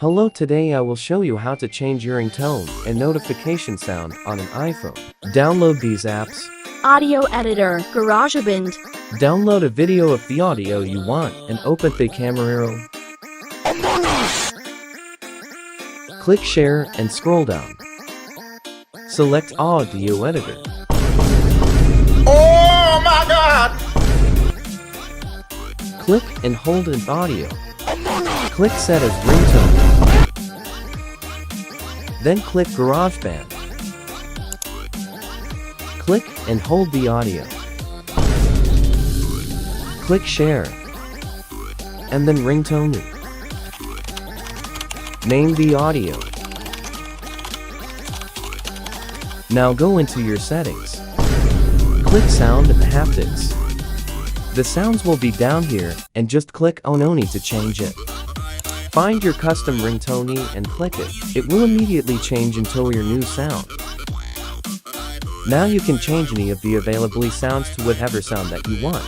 Hello, today I will show you how to change your ringtone and notification sound on an iPhone. Download these apps. Audio editor, GarageBand. Download a video of the audio you want and open the camera roll. Click share and scroll down. Select audio editor. Oh my God! Click and hold an audio. Click set as ringtone. Then click GarageBand. Click and hold the audio. Click share. And then ringtone it. Name the audio. Now go into your settings. Click sound and haptics. The sounds will be down here, and just click on Oni to change it. Find your custom ringtone and click it. It will immediately change into your new sound. Now you can change any of the available sounds to whatever sound that you want.